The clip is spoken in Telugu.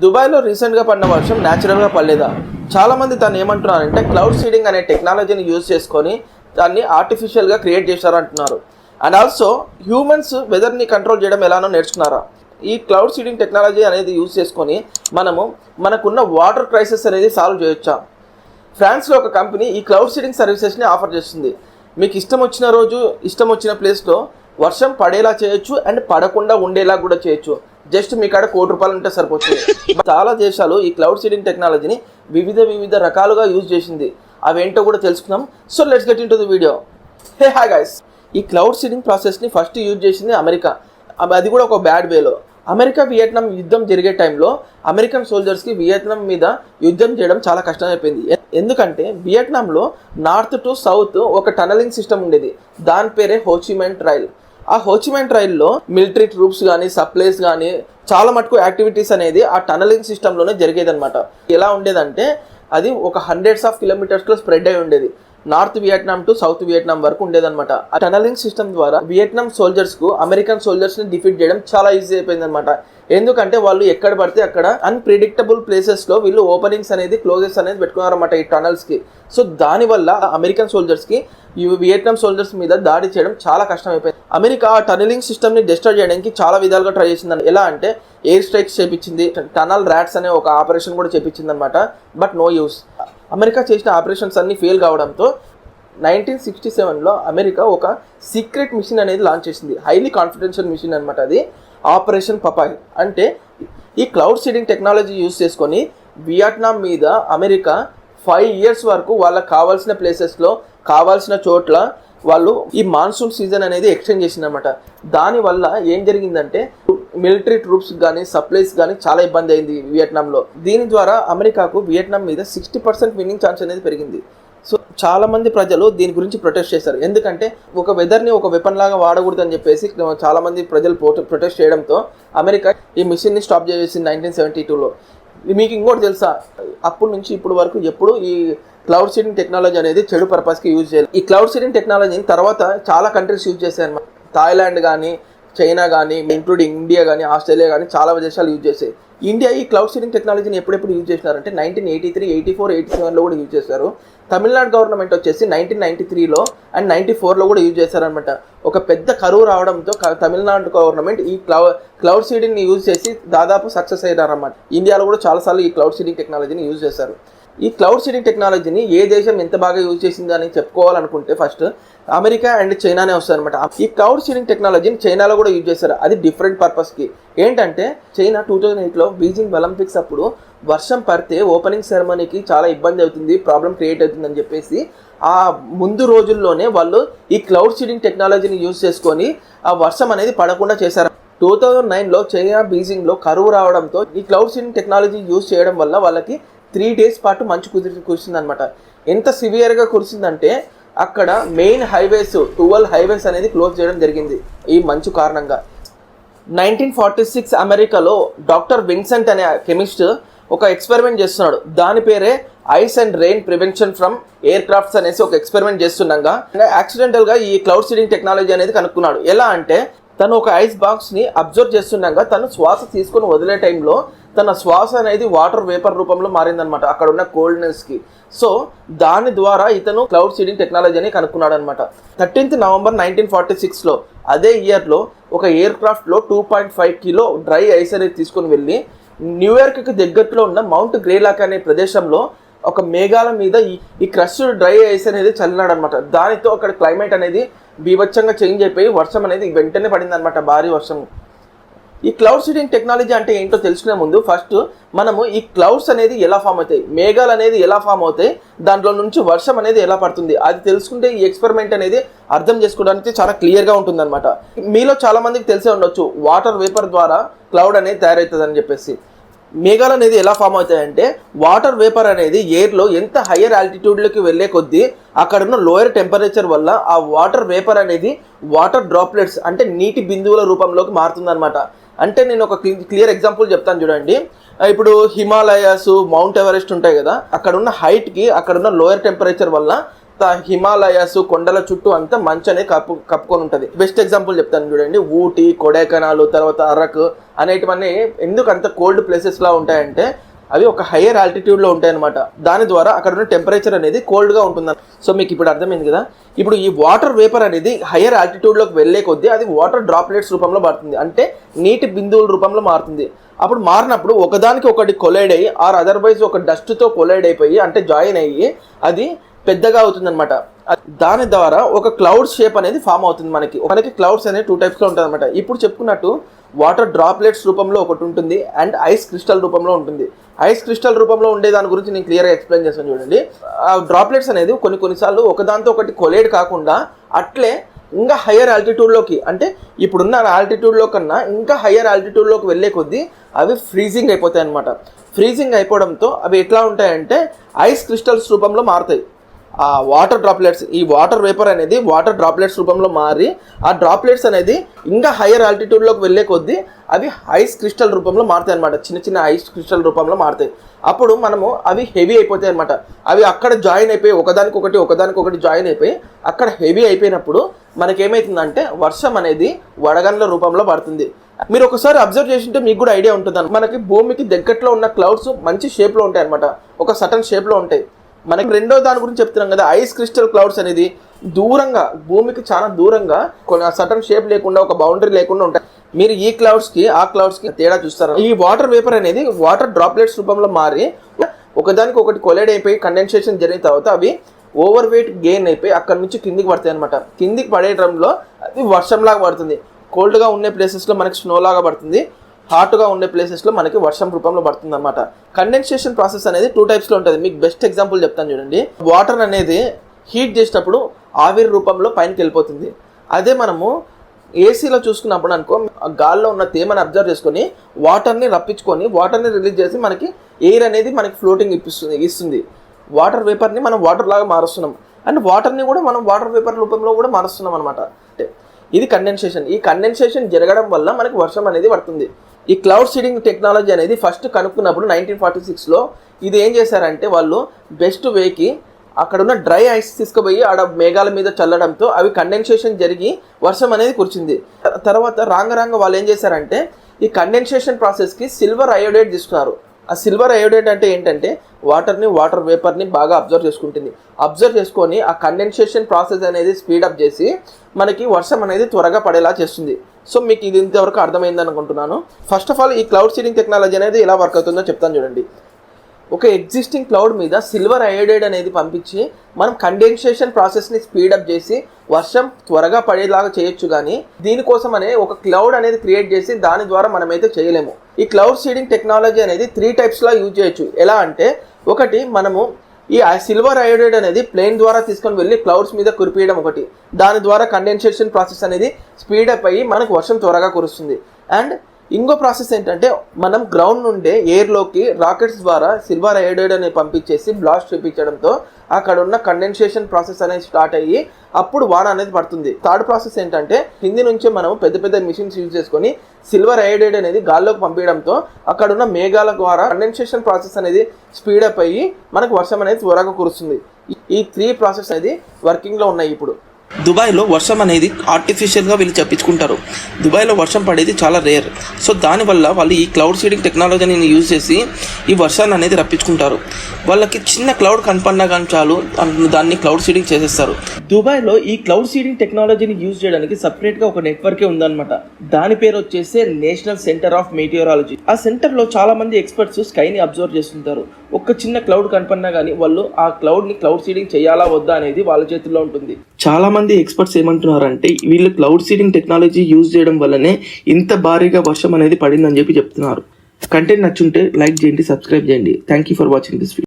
దుబాయ్లో రీసెంట్గా పడిన వర్షం న్యాచురల్గా పడలేదా? చాలామంది దాన్ని ఏమంటున్నారంటే క్లౌడ్ సీడింగ్ అనే టెక్నాలజీని యూజ్ చేసుకొని దాన్ని ఆర్టిఫిషియల్గా క్రియేట్ చేశారంటున్నారు. అండ్ ఆల్సో హ్యూమన్స్ వెదర్ని కంట్రోల్ చేయడం ఎలానో నేర్చుకున్నారా? ఈ క్లౌడ్ సీడింగ్ టెక్నాలజీ అనేది యూజ్ చేసుకొని మనకున్న వాటర్ క్రైసిస్ అనేది సాల్వ్ చేయొచ్చా? ఫ్రాన్స్లో ఒక కంపెనీ ఈ క్లౌడ్ సీడింగ్ సర్వీసెస్ని ఆఫర్ చేస్తుంది. మీకు ఇష్టం వచ్చిన రోజు ఇష్టం వచ్చిన ప్లేస్లో వర్షం పడేలా చేయొచ్చు అండ్ పడకుండా ఉండేలా కూడా చేయొచ్చు. జస్ట్ మీ కాడ ₹1,00,00,000 ఉంటే సరిపోతుంది. చాలా దేశాలు ఈ క్లౌడ్ సీడింగ్ టెక్నాలజీని వివిధ రకాలుగా యూజ్ చేసింది. అవేంటో కూడా తెలుసుకుందాం. So let's get into the video. Hi guys, ఈ క్లౌడ్ సీడింగ్ ప్రాసెస్ని ఫస్ట్ యూజ్ చేసింది అమెరికా. అది కూడా ఒక బ్యాడ్ వేలో. అమెరికా వియత్నాం యుద్ధం జరిగే టైంలో అమెరికన్ సోల్జర్స్కి వియత్నాం మీద యుద్ధం చేయడం చాలా కష్టమైపోయింది. ఎందుకంటే వియత్నాంలో నార్త్ టు సౌత్ ఒక టనలింగ్ సిస్టమ్ ఉండేది. దాని పేరే హోచిమెంట్ రైల్. ఆ హోచిమెంట్ రైల్లో మిలిటరీ ట్రూప్స్ కానీ సప్లైస్ కానీ చాలా మటుకు యాక్టివిటీస్ అనేది ఆ టనలింగ్ సిస్టంలోనే జరిగేదన్నమాట. ఎలా ఉండేదంటే అది ఒక హండ్రెడ్స్ ఆఫ్ కిలోమీటర్స్లో స్ప్రెడ్ అయి ఉండేది. North Vietnam to south Vietnam వరకు ఉండేదన్నమాట. ఆ టనలింగ్ సిస్టమ్ ద్వారా వియత్నాం సోల్జర్స్కు అమెరికన్ సోల్జర్స్ని డిఫీట్ చేయడం చాలా ఈజీ అయిపోయిందన్నమాట. ఎందుకంటే వాళ్ళు ఎక్కడ పడితే అక్కడ అన్ప్రిడిక్టబుల్ ప్లేసెస్లో వీళ్ళు ఓపెనింగ్స్ అనేది క్లోజెస్ అనేది పెట్టుకున్నారన్నమాట ఈ టనల్స్కి. సో దానివల్ల అమెరికన్ సోల్జర్స్కి ఈ వియత్నాం సోల్జర్స్ మీద దాడి చేయడం చాలా కష్టం అయిపోయింది. అమెరికా ఆ టనలింగ్ సిస్టమ్ని డిస్ట్రాయ్ చేయడానికి చాలా విధాలుగా ట్రై చేసింది. ఎలా అంటే ఎయిర్ స్ట్రైక్స్ చేపించింది, టనల్ ర్యాట్స్ అనే ఒక ఆపరేషన్ కూడా చేపించింది అనమాట. But no use. అమెరికా చేసిన ఆపరేషన్స్ అన్ని ఫెయిల్ కావడంతో 1967లో అమెరికా ఒక సీక్రెట్ మిషన్ అనేది లాంచ్ చేసింది. హైలీ కాన్ఫిడెన్షియల్ మిషన్ అనమాట. అది ఆపరేషన్ పపాయ్. అంటే ఈ క్లౌడ్ సీడింగ్ టెక్నాలజీ యూజ్ చేసుకొని వియత్నాం మీద అమెరికా 5 years వరకు వాళ్ళకి కావాల్సిన ప్లేసెస్లో కావాల్సిన చోట్ల వాళ్ళు ఈ మాన్సూన్ సీజన్ అనేది ఎక్స్టెండ్ చేసిందనమాట. దానివల్ల ఏం జరిగిందంటే మిలిటరీ ట్రూప్స్ కానీ సప్లైస్ కానీ చాలా ఇబ్బంది అయింది వియత్నాంలో. దీని ద్వారా అమెరికాకు వియత్నాం మీద 60% విన్నింగ్ ఛాన్స్ అనేది పెరిగింది. సో చాలామంది ప్రజలు దీని గురించి ప్రొటెస్ట్ చేశారు. ఎందుకంటే ఒక వెదర్ని ఒక వెపన్ లాగా వాడకూడదని చెప్పేసి చాలామంది ప్రజలు ప్రొటెస్ట్ చేయడంతో అమెరికా ఈ మిషన్ని స్టాప్ చేసింది 1972లో. మీకు ఇంకోటి తెలుసా? అప్పటి నుంచి ఇప్పుడు వరకు ఎప్పుడు ఈ క్లౌడ్ సీడింగ్ టెక్నాలజీ అనేది చెడు పర్పస్కి యూజ్ చేయాలి. ఈ క్లౌడ్ సీడింగ్ టెక్నాలజీని తర్వాత చాలా కంట్రీస్ యూజ్ చేశాయి అన్నమాట. థాయిలాండ్ కానీ చైనా కానీ ఇంక్లూడింగ్ ఇండియా కానీ ఆస్ట్రేలియా కానీ చాలా దేశాలు యూజ్ చేశాయి. ఇండియా ఈ క్లౌడ్ సీడింగ్ టెక్నాలజీని ఎప్పుడెప్పుడు యూజ్ చేసినారంటే 1983, 84, 87లో కూడా యూజ్ చేశారు. తమిళనాడు గవర్నమెంట్ వచ్చేసి 1993లో అండ్ 94లో కూడా యూజ్ చేశారనమాట. ఒక పెద్ద కరువు రావడంతో తమిళనాడు గవర్నమెంట్ ఈ క్లౌడ్ సీడింగ్ని యూజ్ చేసి దాదాపు సక్సెస్ అయ్యారన్నమాట. ఇండియాలో కూడా చాలాసార్లు ఈ క్లౌడ్ సీడింగ్ టెక్నాలజీని యూజ్ చేశారు. ఈ క్లౌడ్ సీడింగ్ టెక్నాలజీని ఏ దేశం ఎంత బాగా యూజ్ చేసింది అని చెప్పుకోవాలనుకుంటే ఫస్ట్ అమెరికా అండ్ చైనానే వస్తారనమాట. ఈ క్లౌడ్ సీడింగ్ టెక్నాలజీని చైనాలో కూడా యూజ్ చేశారు. అది డిఫరెంట్ పర్పస్కి. ఏంటంటే చైనా 2008లో బీజింగ్ ఒలింపిక్స్ అప్పుడు వర్షం పడితే ఓపెనింగ్ సెరమనీకి చాలా ఇబ్బంది అవుతుంది, ప్రాబ్లం క్రియేట్ అవుతుందని చెప్పేసి ఆ ముందు రోజుల్లోనే వాళ్ళు ఈ క్లౌడ్ సీడింగ్ టెక్నాలజీని యూజ్ చేసుకొని ఆ వర్షం అనేది పడకుండా చేశారు. 2009లో చైనా బీజింగ్లో కరువు రావడంతో ఈ క్లౌడ్ సీడింగ్ టెక్నాలజీ యూజ్ చేయడం వల్ల వాళ్ళకి 3 days పాటు మంచు కురిసిందనమాట. ఎంత సివియర్గా కురిసిందంటే అక్కడ మెయిన్ హైవేస్ 12 హైవేస్ అనేది క్లోజ్ చేయడం జరిగింది ఈ మంచు కారణంగా. 1946 అమెరికాలో డాక్టర్ విన్సెంట్ అనే కెమిస్ట్ ఒక ఎక్స్పెరిమెంట్ చేస్తున్నాడు. దాని పేరే ice and rain prevention from air crafts అనేసి ఒక ఎక్స్పెరిమెంట్ చేస్తుండగా యాక్సిడెంటల్గా ఈ క్లౌడ్ సీడింగ్ టెక్నాలజీ అనేది కనుక్కున్నాడు. ఎలా అంటే తను ఒక ఐస్ బాక్స్ని అబ్జర్వ్ చేస్తుండగా తను శ్వాస తీసుకొని వదిలే టైంలో తన శ్వాస అనేది వాటర్ వేపర్ రూపంలో మారిందనమాట అక్కడ ఉన్న కోల్డ్నెస్కి. సో దాని ద్వారా ఇతను క్లౌడ్ సీడింగ్ టెక్నాలజీ అని కనుక్కున్నాడు అనమాట. 13th November 1946లో అదే ఇయర్లో ఒక ఎయిర్ క్రాఫ్ట్లో 2.5 kilo డ్రై ఐస్ అనేది తీసుకొని వెళ్ళి న్యూయార్క్కి దగ్గరలో ఉన్న మౌంట్ గ్రేలాక్ అనే ప్రదేశంలో ఒక మేఘాల మీద ఈ క్రష్డ్ డ్రై ఐస్ అనేది చల్లినాడు అనమాట. దానితో అక్కడ క్లైమేట్ అనేది బీభత్సంగా చేంజ్ అయిపోయి వర్షం అనేది వెంటనే పడింది అనమాట, భారీ వర్షం. ఈ క్లౌడ్ సీడింగ్ టెక్నాలజీ అంటే ఏంటో తెలుసుకునే ముందు ఫస్ట్ మనము ఈ క్లౌడ్స్ అనేది ఎలా ఫామ్ అవుతాయి, మేఘాలు అనేది ఎలా ఫామ్ అవుతాయి, దాంట్లో నుంచి వర్షం అనేది ఎలా పడుతుంది అది తెలుసుకుంటే ఈ ఎక్స్పెరిమెంట్ అనేది అర్థం చేసుకోవడానికి చాలా క్లియర్గా ఉంటుందన్నమాట. మీలో చాలా మందికి తెలిసే ఉండొచ్చు వాటర్ వేపర్ ద్వారా క్లౌడ్ అనేది తయారవుతుంది అని చెప్పేసి. మేఘాలు అనేది ఎలా ఫామ్ అవుతాయంటే వాటర్ వేపర్ అనేది ఎయిర్లో ఎంత హయ్యర్ ఆల్టిట్యూడ్లోకి వెళ్ళే కొద్దీ అక్కడున్న లోయర్ టెంపరేచర్ వల్ల ఆ వాటర్ వేపర్ అనేది వాటర్ డ్రాప్లెట్స్ అంటే నీటి బిందువుల రూపంలోకి మారుతుందన్నమాట. అంటే నేను ఒక క్లియర్ ఎగ్జాంపుల్ చెప్తాను చూడండి. ఇప్పుడు హిమాలయాస్, మౌంట్ ఎవరెస్ట్ ఉంటాయి కదా, అక్కడున్న హైట్కి అక్కడున్న లోయర్ టెంపరేచర్ వల్ల హిమాలయాస్ కొండల చుట్టూ అంతా మంచు అనేది కప్పుకొని ఉంటుంది. బెస్ట్ ఎగ్జాంపుల్ చెప్తాను చూడండి, ఊటీ, కొడైకెనాల్, తర్వాత అరకు అనేటివన్నీ ఎందుకు అంత కోల్డ్ ప్లేసెస్ లా ఉంటాయంటే అవి ఒక హయ్యర్ ఆల్టిట్యూడ్లో ఉంటాయి అనమాట. దాని ద్వారా అక్కడ ఉన్న టెంపరేచర్ అనేది కోల్డ్గా ఉంటుంది. సో మీకు ఇప్పుడు అర్థమైంది కదా. ఇప్పుడు ఈ వాటర్ వేపర్ అనేది హయ్యర్ ఆల్టిట్యూడ్లోకి వెళ్ళే కొద్దీ అది వాటర్ డ్రాప్లెట్స్ రూపంలో మారుతుంది, అంటే నీటి బిందువుల రూపంలో మారుతుంది. అప్పుడు మారినప్పుడు ఒకదానికి ఒకటి కొలైడ్ అయ్యి ఆర్ అదర్వైజ్ ఒక డస్ట్తో కొలైడ్ అయిపోయి అంటే జాయిన్ అయ్యి అది పెద్దగా అవుతుంది అనమాట. దాని ద్వారా ఒక క్లౌడ్ షేప్ అనేది ఫామ్ అవుతుంది. మనకి క్లౌడ్స్ అనేది 2 టైప్స్లో ఉంటుంది అనమాట. ఇప్పుడు చెప్పుకున్నట్టు వాటర్ డ్రాప్లెట్స్ రూపంలో ఒకటి ఉంటుంది అండ్ ఐస్ క్రిస్టల్ రూపంలో ఉంటుంది. ఐస్ క్రిస్టల్ రూపంలో ఉండే దాని గురించి నేను క్లియర్గా ఎక్స్ప్లెయిన్ చేస్తాను చూడండి. ఆ డ్రాప్లెట్స్ అనేది కొన్నిసార్లు ఒకదాంతో ఒకటి కొలైడ్ కాకుండా అట్లే ఇంకా హయ్యర్ ఆల్టిట్యూడ్లోకి, అంటే ఇప్పుడున్న ఆల్టిట్యూడ్లో కన్నా ఇంకా హయ్యర్ ఆల్టిట్యూడ్లోకి వెళ్ళే కొద్దీ అవి ఫ్రీజింగ్ అయిపోతాయి అనమాట. ఫ్రీజింగ్ అయిపోవడంతో అవి ఎట్లా ఉంటాయంటే ఐస్ క్రిస్టల్స్ రూపంలో మారుతాయి. ఆ వాటర్ డ్రాప్లెట్స్, ఈ వాటర్ వేపర్ అనేది వాటర్ డ్రాప్లెట్స్ రూపంలో మారి ఆ డ్రాప్లెట్స్ అనేది ఇంకా హయ్యర్ ఆల్టిట్యూడ్లోకి వెళ్ళే కొద్దీ అవి ఐస్ క్రిస్టల్ రూపంలో మారుతాయి అనమాట. చిన్న ఐస్ క్రిస్టల్ రూపంలో మారుతాయి. అప్పుడు మనము అవి హెవీ అయిపోతాయి అనమాట. అవి అక్కడ జాయిన్ అయిపోయి ఒకదానికొకటి జాయిన్ అయిపోయి అక్కడ హెవీ అయిపోయినప్పుడు మనకేమవుతుందంటే వర్షం అనేది వడగండ్ల రూపంలో పడుతుంది. మీరు ఒకసారి అబ్జర్వ్ చేసింటే మీకు కూడా ఐడియా ఉంటుంది. మనకి భూమికి దగ్గరలో ఉన్న క్లౌడ్స్ మంచి షేప్లో ఉంటాయి అనమాట, ఒక సటన్ షేప్లో ఉంటాయి. మనకి రెండో దాని గురించి చెప్తున్నాం కదా, ఐస్ క్రిస్టల్ క్లౌడ్స్ అనేది దూరంగా భూమికి చాలా దూరంగా కొన్ని సటన్ షేప్ లేకుండా ఒక బౌండరీ లేకుండా ఉంటాయి. మీరు ఈ క్లౌడ్స్కి ఆ క్లౌడ్స్కి తేడా చూస్తారు. ఈ వాటర్ వేపర్ అనేది వాటర్ డ్రాప్లెట్స్ రూపంలో మారి ఒకదానికి ఒకటి కొలైడ్ అయిపోయి కండెన్సేషన్ జరిగిన తర్వాత అవి ఓవర్ వెయిట్ గెయిన్ అయిపోయి అక్కడ నుంచి కిందికి పడతాయి అనమాట. కిందికి పడేయడంలో అది వర్షంలాగా పడుతుంది. కోల్డ్గా ఉండే ప్లేసెస్లో మనకి స్నోలాగా పడుతుంది, హాట్గా ఉండే ప్లేసెస్లో మనకి వర్షం రూపంలో పడుతుంది అనమాట. కండెన్సేషన్ ప్రాసెస్ అనేది 2 టైప్స్లో ఉంటుంది. మీకు బెస్ట్ ఎగ్జాంపుల్ చెప్తాను చూడండి. వాటర్ అనేది హీట్ చేసేటప్పుడు ఆవిరి రూపంలో పైనకి వెళ్ళిపోతుంది. అదే మనము ఏసీలో చూసుకున్నప్పుడు అనుకో, గాల్లో ఉన్న తేమని అబ్జర్వ్ చేసుకొని వాటర్ని రప్పించుకొని వాటర్ని రిలీజ్ చేసి మనకి ఎయిర్ అనేది మనకి ఫ్లోటింగ్ ఇస్తుంది. వాటర్ వేపర్ని మనం వాటర్ లాగా మారుస్తున్నాం అండ్ వాటర్ని కూడా మనం వాటర్ వేపర్ రూపంలో కూడా మారుస్తున్నాం అనమాట. ఇది కండెన్సేషన్. ఈ కండెన్సేషన్ జరగడం వల్ల మనకి వర్షం అనేది పడుతుంది. ఈ క్లౌడ్ సీడింగ్ టెక్నాలజీ అనేది ఫస్ట్ కనుక్కున్నప్పుడు 1946లో ఇది ఏం చేశారంటే వాళ్ళు బెస్ట్ వేకి అక్కడున్న డ్రై ఐస్ తీసుకుపోయి ఆడ మేఘాల మీద చల్లడంతో అవి కండెన్సేషన్ జరిగి వర్షం అనేది కురిచింది. తర్వాత రాంగ వాళ్ళు ఏం చేశారంటే ఈ కండెన్సేషన్ ప్రాసెస్కి సిల్వర్ అయోడైడ్ తీసుకున్నారు. ఆ సిల్వర్ అయోడైడ్ అంటే ఏంటంటే వాటర్ వేపర్ని బాగా అబ్జర్వ్ చేసుకుంటుంది. అబ్జర్వ్ చేసుకొని ఆ కండెన్సేషన్ ప్రాసెస్ అనేది స్పీడప్ చేసి మనకి వర్షం అనేది త్వరగా పడేలా చేస్తుంది. సో మీకు ఇది ఇంతవరకు అర్థమైందని అనుకుంటున్నాను. ఫస్ట్ ఆఫ్ ఆల్ ఈ క్లౌడ్ సీడింగ్ టెక్నాలజీ అనేది ఎలా వర్క్ అవుతుందో చెప్తాను చూడండి. ఒక ఎగ్జిస్టింగ్ క్లౌడ్ మీద సిల్వర్ అయోడైడ్ అనేది పంపించి మనం కండెన్సేషన్ ప్రాసెస్ని స్పీడప్ చేసి వర్షం త్వరగా పడేలాగా చేయొచ్చు. కానీ దీనికోసం అనే ఒక క్లౌడ్ అనేది క్రియేట్ చేసి దాని ద్వారా మనమైతే చేయలేము. ఈ క్లౌడ్ సీడింగ్ టెక్నాలజీ అనేది 3 టైప్స్లో యూజ్ చేయొచ్చు. ఎలా అంటే ఒకటి, మనము ఈ సిల్వర్ అయోడైడ్ అనేది ప్లేన్ ద్వారా తీసుకొని వెళ్ళి క్లౌడ్స్ మీద కురిపియడం ఒకటి. దాని ద్వారా కండెన్సేషన్ ప్రాసెస్ అనేది స్పీడప్ అయ్యి మనకు వర్షం త్వరగా కురుస్తుంది. అండ్ ఇంకో ప్రాసెస్ ఏంటంటే మనం గ్రౌండ్ నుండే ఎయిర్లోకి రాకెట్స్ ద్వారా సిల్వర్ అయోడైడ్ అనేది పంపించేసి బ్లాస్ట్ చేయించడంతో అక్కడ ఉన్న కండెన్సేషన్ ప్రాసెస్ అనేది స్టార్ట్ అయ్యి అప్పుడు వాన అనేది పడుతుంది. థర్డ్ ప్రాసెస్ ఏంటంటే కింది నుంచే మనం పెద్ద మిషన్స్ యూజ్ చేసుకొని సిల్వర్ అయోడైడ్ అనేది గాల్లోకి పంపించడంతో అక్కడ ఉన్న మేఘాల ద్వారా కండెన్సేషన్ ప్రాసెస్ అనేది స్పీడప్ అయ్యి మనకు వర్షం అనేది త్వరగా కురుస్తుంది. ఈ 3 ప్రాసెస్ అనేది వర్కింగ్లో ఉన్నాయి ఇప్పుడు. దుబాయ్లో వర్షం అనేది ఆర్టిఫిషియల్గా వీళ్ళు చెప్పించుకుంటారు. దుబాయ్లో వర్షం పడేది చాలా రేర్. సో దానివల్ల వాళ్ళు ఈ క్లౌడ్ సీడింగ్ టెక్నాలజీని యూజ్ చేసి ఈ వర్షాన్ని అనేది రప్పించుకుంటారు. వాళ్ళకి చిన్న క్లౌడ్ కనపడినా కానీ చాలు దాన్ని క్లౌడ్ సీడింగ్ చేసేస్తారు. దుబాయ్లో ఈ క్లౌడ్ సీడింగ్ టెక్నాలజీని యూజ్ చేయడానికి సపరేట్గా ఒక నెట్వర్కే ఉందన్నమాట. దాని పేరు వచ్చేసి నేషనల్ సెంటర్ ఆఫ్ మెటీరియాలజీ. ఆ సెంటర్లో చాలా మంది ఎక్స్పర్ట్స్ స్కైని అబ్జర్వ్ చేస్తుంటారు. ఒక చిన్న క్లౌడ్ కనపడినా కానీ వాళ్ళు ఆ క్లౌడ్ని క్లౌడ్ సీడింగ్ చేయాలా వద్దా అనేది వాళ్ళ చేతుల్లో ఉంటుంది. చాలా మంది ఎక్స్పర్ట్స్ ఏమంటున్నారంటే వీళ్ళు క్లౌడ్ సీడింగ్ టెక్నాలజీ యూజ్ చేయడం వల్లనే ఇంత భారీగా వర్షం అనేది పడిందని చెప్తున్నారు. కంటెంట్ నచ్చుంటే లైక్ చేయండి, సబ్స్క్రైబ్ చేయండి. Thank you for watching this video.